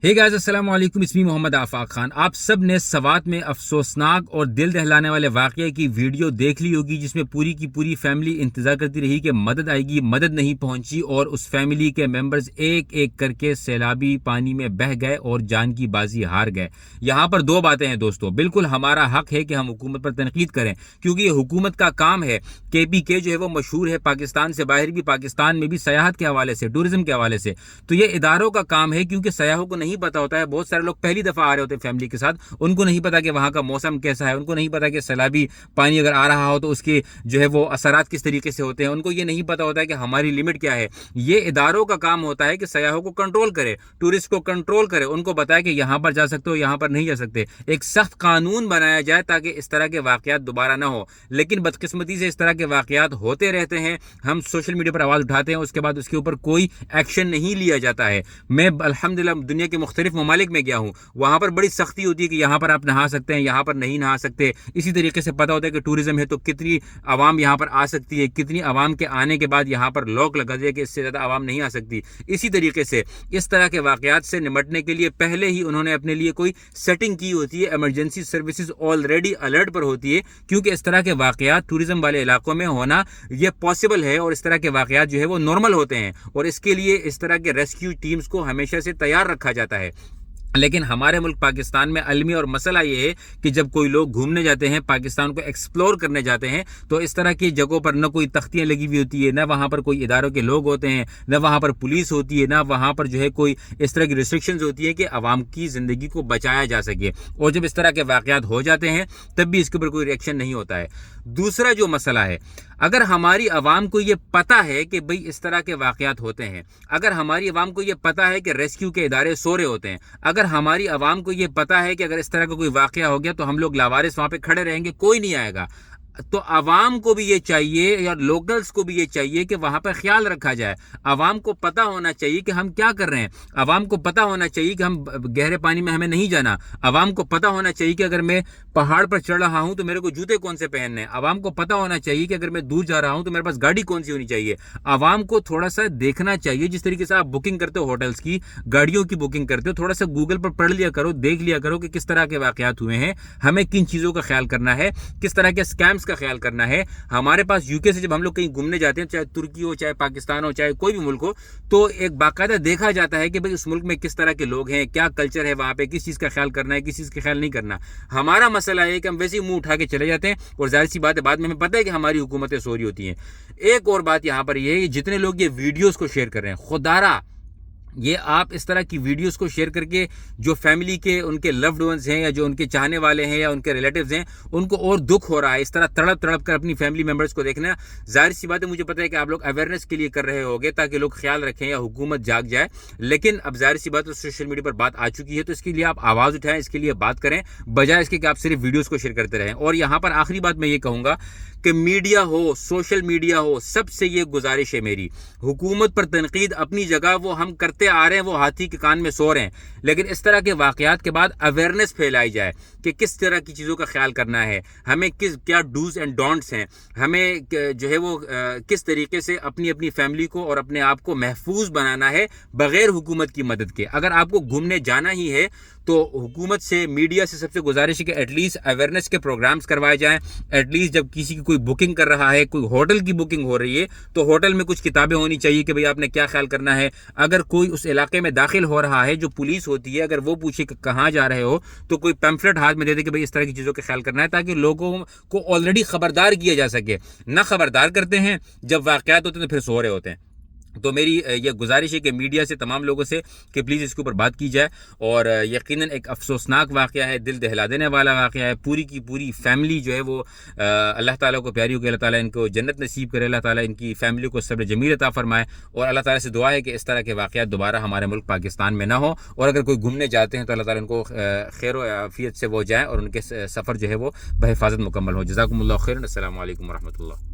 Hey guys अस्सलाम वालेकुम, इसमी मोहम्मद आफाक खान। आप सब ने सवात में अफसोसनाक और दिल दहलाने वाले वाक़ये की वीडियो देख ली होगी, जिसमें पूरी की पूरी फैमिली इंतजार करती रही कि मदद आएगी, मदद नहीं पहुंची और उस फैमिली के मेंबर्स एक एक करके सैलाबी पानी में बह गए और जान की बाजी हार गए। यहाँ पर दो बातें हैं दोस्तों। बिल्कुल हमारा हक है कि हम हुकूमत पर तनकीद करें, क्योंकि ये हुकूमत का काम है। KPK जो है वो मशहूर है पाकिस्तान से बाहर भी, पाकिस्तान में भी सयाहत के हवाले से, टूरिज्म के हवाले से। तो ये इदारों का काम है, क्योंकि सयाहों को नहीं पता होता है। बहुत सारे लोग पहली दफा आ रहे होते हैं फैमिली के साथ, उनको नहीं पता कि वहां का मौसम कैसा है, उनको नहीं पता कि सैलाबी पानी अगर आ रहा हो तो उसके जो है वो असरात किस तरीके से होते हैं, उनको ये नहीं पता होता है कि हमारी लिमिट क्या है। ये इदारों का काम होता है कि सयाहों को कंट्रोल करे, टूरिस्ट को कंट्रोल करे, उनको बताए कि यहाँ पर जा सकते हो, यहाँ पर नहीं जा सकते। एक सख्त कानून बनाया जाए ताकि इस तरह के वाकयात दोबारा ना हो। लेकिन बदकिस्मती से इस तरह के वाकयात होते रहते हैं। हम सोशल मीडिया पर आवाज उठाते हैं, उसके बाद उसके ऊपर कोई एक्शन नहीं लिया जाता है। मैं अल्हम्दुलिल्लाह दुनिया के मुख्तलिफ ममालिक में गया हूँ, वहां पर बड़ी सख्ती होती है कि यहाँ पर आप नहा सकते हैं, यहाँ पर नहीं नहा सकते। इसी तरीके से पता होता है कि टूरिज्म है तो कितनी आवाम यहाँ पर आ सकती है, कितनी आवाम के आने के बाद यहाँ पर लॉक लगा दिया कि इससे ज़्यादा आवाम नहीं आ सकती। इसी तरीके से इस तरह के वाकयात से निपटने के लिए पहले ही उन्होंने अपने लिए कोई सेटिंग की होती है। इमरजेंसी सर्विसेज ऑलरेडी अलर्ट पर होती है, क्योंकि इस तरह के वाकयात टूरिज्म वाले इलाकों में होना ये पॉसिबल है और इस तरह के वाकयात जो है वो नॉर्मल होते हैं, और इसके लिए इस तरह के रेस्क्यू टीम्स को हमेशा से तैयार रखा जाता है। लेकिन हमारे मुल्क पाकिस्तान में अलमी और मसला ये है कि जब कोई लोग घूमने जाते हैं, पाकिस्तान को एक्सप्लोर करने जाते हैं, तो इस तरह की जगहों पर न कोई तख्तियां लगी हुई होती है, न वहाँ पर कोई इदारों के लोग होते हैं, न वहाँ पर पुलिस होती है, न वहाँ पर जो है कोई इस तरह की रिस्ट्रिक्शंस होती है कि आवाम की ज़िंदगी को बचाया जा सके। और जब इस तरह के वाक़यात हो जाते हैं तब भी इसके ऊपर कोई रिएक्शन नहीं होता है। दूसरा जो मसला है, अगर हमारी आवाम को ये पता है कि भाई इस तरह के वाक़यात होते हैं, अगर हमारी आवाम को ये पता है कि रेस्क्यू के इदारे सो रहे होते हैं, अगर हमारी आवाम को ये पता है कि अगर इस तरह का कोई वाक़या हो गया तो हम लोग लावारिस वहाँ पे खड़े रहेंगे, कोई नहीं आएगा, तो आवाम को भी ये चाहिए या लोकल्स को भी ये चाहिए कि वहाँ पर ख्याल रखा जाए। आवाम को पता होना चाहिए कि हम क्या कर रहे हैं, आवाम को पता होना चाहिए कि हम गहरे पानी में हमें नहीं जाना, आवाम को पता होना चाहिए कि अगर मैं पहाड़ पर चढ़ रहा हूँ तो मेरे को जूते कौन से पहनने हैं, आवाम को पता होना चाहिए कि अगर मैं दूर जा रहा हूँ तो मेरे पास गाड़ी कौन सी होनी चाहिए। आवाम को थोड़ा सा देखना चाहिए। जिस तरीके से आप बुकिंग करते हो, होटल्स की, गाड़ियों की बुकिंग करते हो, थोड़ा सा गूगल पर पढ़ लिया करो, देख लिया करो कि किस तरह के वाक़यात हुए हैं, हमें किन चीज़ों का ख्याल करना है, किस तरह के स्कैम्स का ख्याल करना है। हमारे पास UK से जब हम लोग कहीं घूमने जाते हैं, चाहे तुर्की हो, चाहे पाकिस्तान हो, चाहे कोई भी मुल्क हो, तो एक बाकायदा देखा जाता है कि भाई उस मुल्क में किस तरह के लोग हैं, क्या कल्चर है वहाँ पे, किस चीज़ का ख्याल करना है, किस चीज़ का ख्याल नहीं करना। हमारा मसला है कि हम वैसे ही मुंह उठा के चले जाते हैं और जाहिर सी बात है बाद में हमें पता है कि हमारी हुकूमतें सो रही होती हैं। एक और बात यहाँ पर यह है, जितने लोग ये वीडियोज़ को शेयर कर रहे हैं, खुदारा ये आप इस तरह की वीडियोस को शेयर करके जो फैमिली के उनके लव्ड वंस हैं या जो उनके चाहने वाले हैं या उनके रिलेटिव्स हैं, उनको और दुख हो रहा है। इस तरह तड़प तड़प कर अपनी फैमिली मेंबर्स को देखना, जाहिर सी बात है मुझे पता है कि आप लोग अवेयरनेस के लिए कर रहे होंगे ताकि लोग ख्याल रखें या हुकूमत जाग जाए। लेकिन अब जाहिर सी बात है सोशल मीडिया पर बात आ चुकी है, तो इसके लिए आप आवाज़ उठाएं, इसके लिए बात करें, बजाय इसके कि आप सिर्फ वीडियोज़ को शेयर करते रहें। और यहाँ पर आखिरी बात मैं ये कहूँगा कि मीडिया हो, सोशल मीडिया हो, सबसे ये गुजारिश है मेरी, हुकूमत पर तनकीद अपनी जगह, वो हम करते आ रहे हैं, वो हाथी के कान में सो रहे हैं, लेकिन इस तरह के वाक़यात के बाद अवेयरनेस फैलाई जाए कि किस तरह की चीज़ों का ख्याल करना है, हमें क्या डूज एंड डोंट्स हैं, हमें जो है वो किस तरीके से अपनी अपनी फैमिली को और अपने आप को महफूज बनाना है बग़ैर हुकूमत की मदद के। अगर आपको घूमने जाना ही है तो हुकूमत से, मीडिया से सबसे गुजारिश है कि एटलीस्ट अवेयरनेस के प्रोग्राम्स करवाए जाएं। एटलीस्ट जब किसी की कोई बुकिंग कर रहा है, कोई होटल की बुकिंग हो रही है, तो होटल में कुछ किताबें होनी चाहिए कि भाई आपने क्या ख्याल करना है। अगर कोई उस इलाके में दाखिल हो रहा है, जो पुलिस होती है, अगर वो पूछे कि कहाँ जा रहे हो, तो कोई पैम्फलेट हाथ में दे दे कि भाई इस तरह की चीज़ों का ख्याल करना है, ताकि लोगों को ऑलरेडी खबरदार किया जा सके। ना खबरदार करते हैं, जब वाक़यात होते हैं तो फिर सो रहे होते हैं। तो मेरी ये गुजारिश है कि मीडिया से, तमाम लोगों से, कि प्लीज़ इसके ऊपर बात की जाए। और यकीनन एक अफसोसनाक वाक़या है, दिल दहला देने वाला वाक़या है। पूरी की पूरी फैमिली जो है वो अल्लाह ताला को प्यारी हो कि अल्लाह ताला इनको जन्नत नसीब करे, अल्लाह ताला इनकी फैमिली को सब्र जमील अता फरमाए। और अल्लाह ताला से दुआ है कि इस तरह के वाक़यात दोबारा हमारे मुल्क पाकिस्तान में ना हो, और अगर कोई घूमने जाते हैं तो अल्लाह ताला उनको खैर व आफियत से वो जाएँ और उनके सफ़र जो है वो बहिफाजत मुकम्मल हो। जज़ाकुमुल्लाह खैरन। अस्सलामु अलैकुम व रहमतुल्लाह।